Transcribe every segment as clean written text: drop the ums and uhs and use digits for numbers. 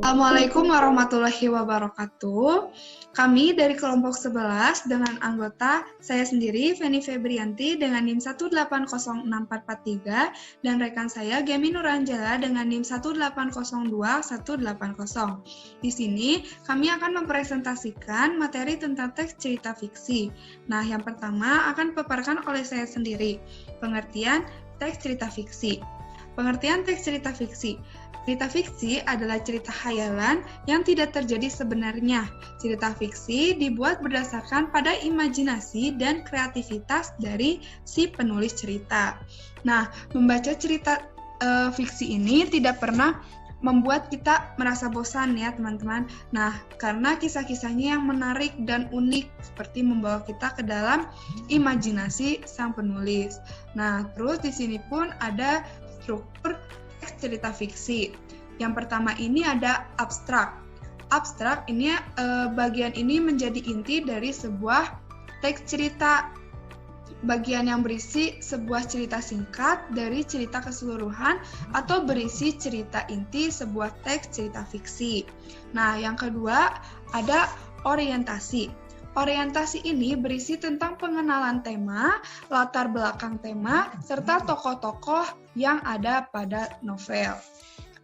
Assalamualaikum warahmatullahi wabarakatuh. Kami dari kelompok 11 dengan anggota saya sendiri, Feni Febrianti dengan NIM 1806443 dan rekan saya, Gemi Nuranjela dengan NIM 1802180. Di sini kami akan mempresentasikan materi tentang teks cerita fiksi. Nah, yang pertama akan dipaparkan oleh saya sendiri, pengertian teks cerita fiksi. Pengertian teks cerita fiksi. Cerita fiksi adalah cerita khayalan yang tidak terjadi sebenarnya. Cerita fiksi dibuat berdasarkan pada imajinasi dan kreativitas dari si penulis cerita. Nah, membaca cerita fiksi ini tidak pernah membuat kita merasa bosan ya teman-teman. Nah, karena kisah-kisahnya yang menarik dan unik seperti membawa kita ke dalam imajinasi sang penulis. Nah, terus di sini pun ada struktur teks cerita fiksi. Yang pertama ini ada abstrak. Abstrak ini bagian ini menjadi inti dari sebuah teks cerita. Bagian yang berisi sebuah cerita singkat dari cerita keseluruhan atau berisi cerita inti sebuah teks cerita fiksi. Nah, yang kedua ada orientasi. Orientasi ini berisi tentang pengenalan tema, latar belakang tema, serta tokoh-tokoh yang ada pada novel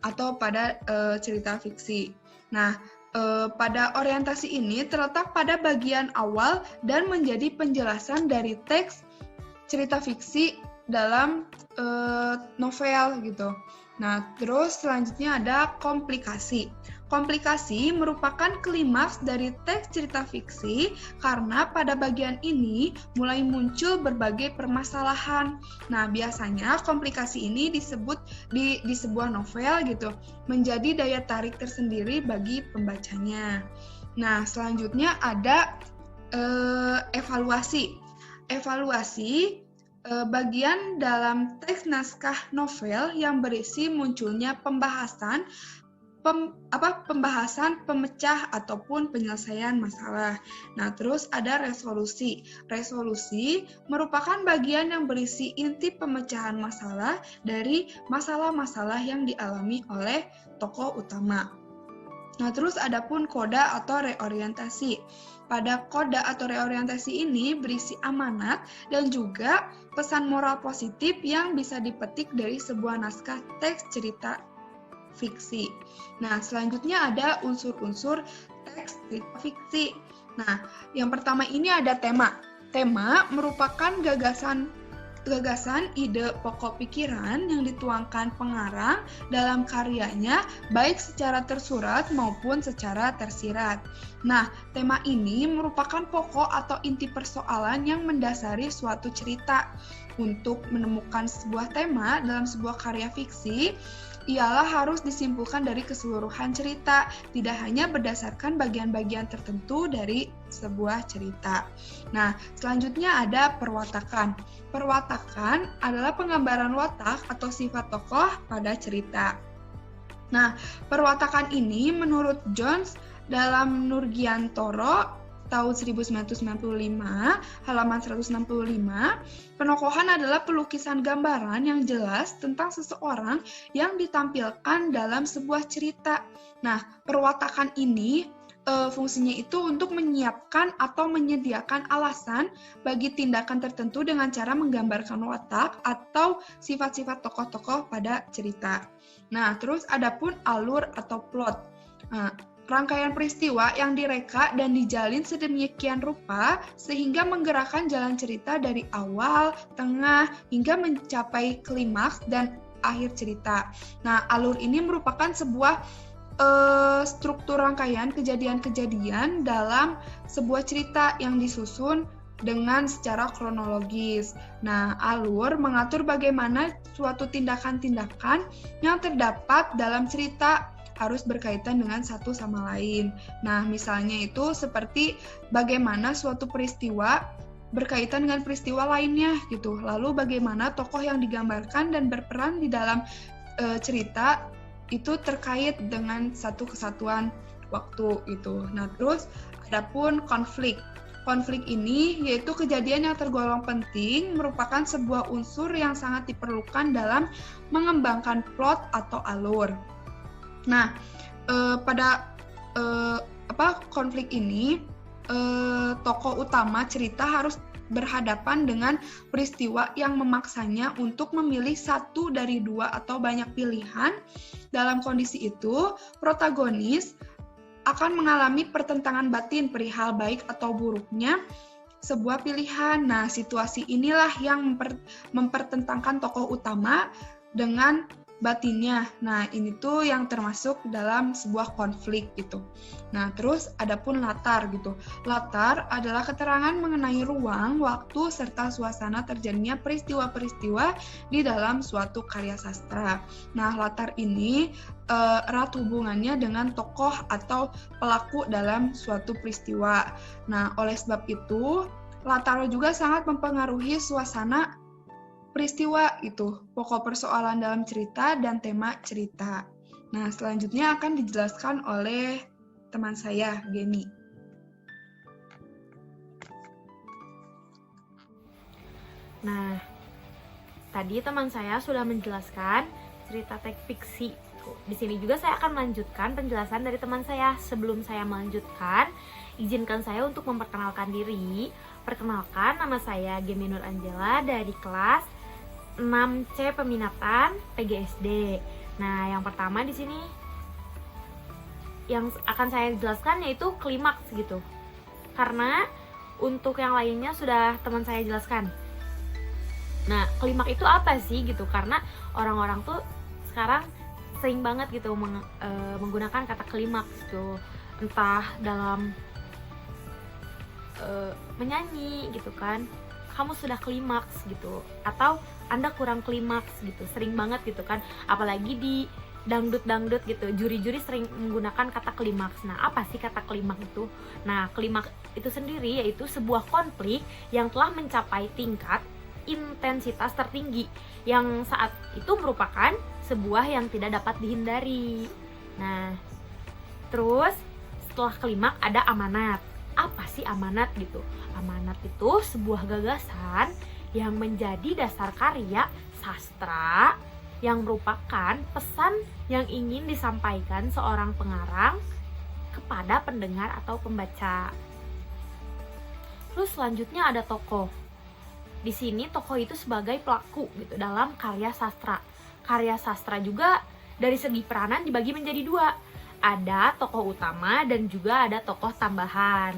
atau pada cerita fiksi. Nah, pada orientasi ini terletak pada bagian awal dan menjadi penjelasan dari teks cerita fiksi dalam novel gitu. Nah, terus selanjutnya ada komplikasi. Komplikasi merupakan klimaks dari teks cerita fiksi karena pada bagian ini mulai muncul berbagai permasalahan. Nah, biasanya komplikasi ini disebut di sebuah novel gitu, menjadi daya tarik tersendiri bagi pembacanya. Nah, selanjutnya ada evaluasi. Evaluasi bagian dalam teks naskah novel yang berisi munculnya pembahasan pemecah ataupun penyelesaian masalah. Nah, terus ada resolusi. Resolusi merupakan bagian yang berisi inti pemecahan masalah dari masalah-masalah yang dialami oleh tokoh utama. Nah, terus ada pun koda atau reorientasi. Pada koda atau reorientasi ini berisi amanat dan juga pesan moral positif yang bisa dipetik dari sebuah naskah teks cerita fiksi. Nah, selanjutnya ada unsur-unsur teks cerita fiksi. Nah, yang pertama ini ada tema. Tema merupakan gagasan ide pokok pikiran yang dituangkan pengarang dalam karyanya baik secara tersurat maupun secara tersirat. Nah, tema ini merupakan pokok atau inti persoalan yang mendasari suatu cerita. Untuk menemukan sebuah tema dalam sebuah karya fiksi, ialah harus disimpulkan dari keseluruhan cerita, tidak hanya berdasarkan bagian-bagian tertentu dari sebuah cerita. Nah, selanjutnya ada perwatakan. Perwatakan adalah penggambaran watak atau sifat tokoh pada cerita. Nah, perwatakan ini menurut Jones dalam Nurgiantoro tahun 1995, halaman 165, penokohan adalah pelukisan gambaran yang jelas tentang seseorang yang ditampilkan dalam sebuah cerita. Nah, perwatakan ini fungsinya itu untuk menyiapkan atau menyediakan alasan bagi tindakan tertentu dengan cara menggambarkan watak atau sifat-sifat tokoh-tokoh pada cerita. Nah, terus ada pun alur atau plot. Nah, rangkaian peristiwa yang direka dan dijalin sedemikian rupa sehingga menggerakkan jalan cerita dari awal, tengah, hingga mencapai klimaks dan akhir cerita. Nah, alur ini merupakan sebuah struktur rangkaian kejadian-kejadian dalam sebuah cerita yang disusun dengan secara kronologis. Nah, alur mengatur bagaimana suatu tindakan-tindakan yang terdapat dalam cerita harus berkaitan dengan satu sama lain. Nah, misalnya itu seperti bagaimana suatu peristiwa berkaitan dengan peristiwa lainnya gitu. Lalu bagaimana tokoh yang digambarkan dan berperan di dalam cerita itu terkait dengan satu kesatuan waktu itu. Nah, terus ada pun konflik. Konflik ini yaitu kejadian yang tergolong penting, merupakan sebuah unsur yang sangat diperlukan dalam mengembangkan plot atau alur. Nah, pada konflik ini tokoh utama cerita harus berhadapan dengan peristiwa yang memaksanya untuk memilih satu dari dua atau banyak pilihan. Dalam kondisi itu, protagonis akan mengalami pertentangan batin perihal baik atau buruknya sebuah pilihan. Nah, situasi inilah yang mempertentangkan tokoh utama dengan batinnya. Nah, ini tuh yang termasuk dalam sebuah konflik gitu. Nah, terus adapun latar gitu. Latar adalah keterangan mengenai ruang, waktu, serta suasana terjadinya peristiwa-peristiwa di dalam suatu karya sastra. Nah, latar ini erat hubungannya dengan tokoh atau pelaku dalam suatu peristiwa. Nah, oleh sebab itu, latar juga sangat mempengaruhi suasana peristiwa itu, pokok persoalan dalam cerita dan tema cerita. Nah, selanjutnya akan dijelaskan oleh teman saya, Geni. Nah, tadi teman saya sudah menjelaskan cerita teks fiksi. Di sini juga saya akan melanjutkan penjelasan dari teman saya. Sebelum saya melanjutkan, izinkan saya untuk memperkenalkan diri. Perkenalkan, nama saya Gemi Nur Angela dari kelas 6C peminatan PGSD. Nah, yang pertama di sini yang akan saya jelaskan yaitu klimaks gitu. Karena untuk yang lainnya sudah teman saya jelaskan. Nah, klimaks itu apa sih gitu? Karena orang-orang tuh sekarang sering banget gitu menggunakan kata klimaks gitu, entah dalam menyanyi gitu kan, kamu sudah klimaks gitu, atau Anda kurang klimaks gitu, sering banget gitu kan, apalagi di dangdut-dangdut gitu, juri-juri sering menggunakan kata klimaks. Nah, apa sih kata klimaks itu? Nah, klimaks itu sendiri yaitu sebuah konflik yang telah mencapai tingkat intensitas tertinggi, yang saat itu merupakan sebuah yang tidak dapat dihindari. Nah, terus setelah klimaks ada amanat. Apa sih amanat gitu? Amanat itu sebuah gagasan yang menjadi dasar karya sastra, yang merupakan pesan yang ingin disampaikan seorang pengarang kepada pendengar atau pembaca. Terus selanjutnya ada tokoh. Di sini tokoh itu sebagai pelaku gitu dalam karya sastra. Karya sastra juga dari segi peranan dibagi menjadi dua. Ada tokoh utama dan juga ada tokoh tambahan.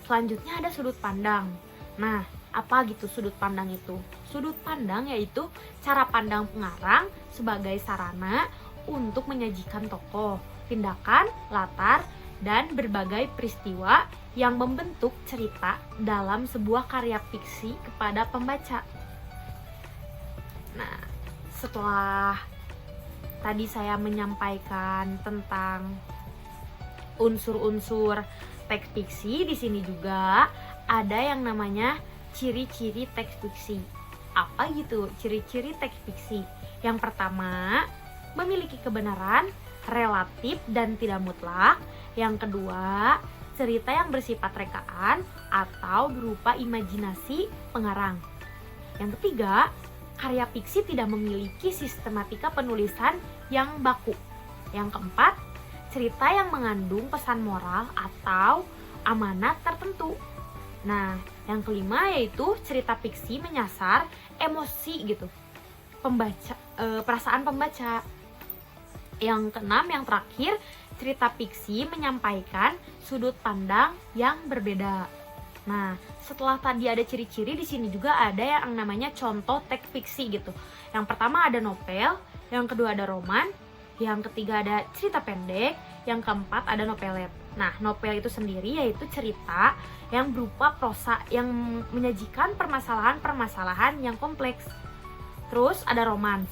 Selanjutnya ada sudut pandang. Nah, apa gitu sudut pandang itu? Sudut pandang yaitu cara pandang pengarang sebagai sarana untuk menyajikan tokoh, tindakan, latar, dan berbagai peristiwa yang membentuk cerita dalam sebuah karya fiksi kepada pembaca. Nah, setelah tadi saya menyampaikan tentang unsur-unsur teks fiksi, di sini juga ada yang namanya ciri-ciri teks fiksi. Apa gitu ciri-ciri teks fiksi? Yang pertama, memiliki kebenaran relatif dan tidak mutlak. Yang kedua, cerita yang bersifat rekaan atau berupa imajinasi pengarang. Yang ketiga, karya fiksi tidak memiliki sistematika penulisan yang baku. Yang keempat, cerita yang mengandung pesan moral atau amanat tertentu. Nah, yang kelima yaitu cerita fiksi menyasar emosi gitu, perasaan pembaca. Yang keenam, yang terakhir, cerita fiksi menyampaikan sudut pandang yang berbeda. Nah, setelah tadi ada ciri-ciri, di sini juga ada yang namanya contoh teks fiksi gitu. Yang pertama ada novel, yang kedua ada roman, yang ketiga ada cerita pendek, yang keempat ada novelet. Nah, novel itu sendiri yaitu cerita yang berupa prosa yang menyajikan permasalahan-permasalahan yang kompleks. Terus ada romans.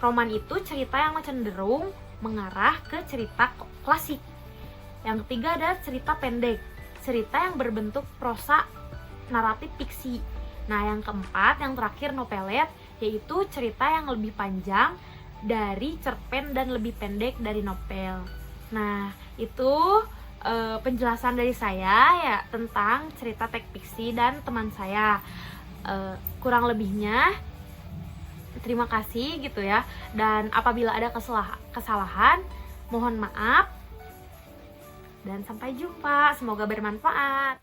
Roman itu cerita yang cenderung mengarah ke cerita klasik. Yang ketiga ada cerita pendek, cerita yang berbentuk prosa naratif fiksi. Nah, yang keempat, yang terakhir novelet, yaitu cerita yang lebih panjang dari cerpen dan lebih pendek dari novel. Nah, itu penjelasan dari saya ya tentang cerita teks fiksi dan teman saya. Kurang lebihnya terima kasih gitu ya, dan apabila ada kesalahan mohon maaf dan sampai jumpa, semoga bermanfaat.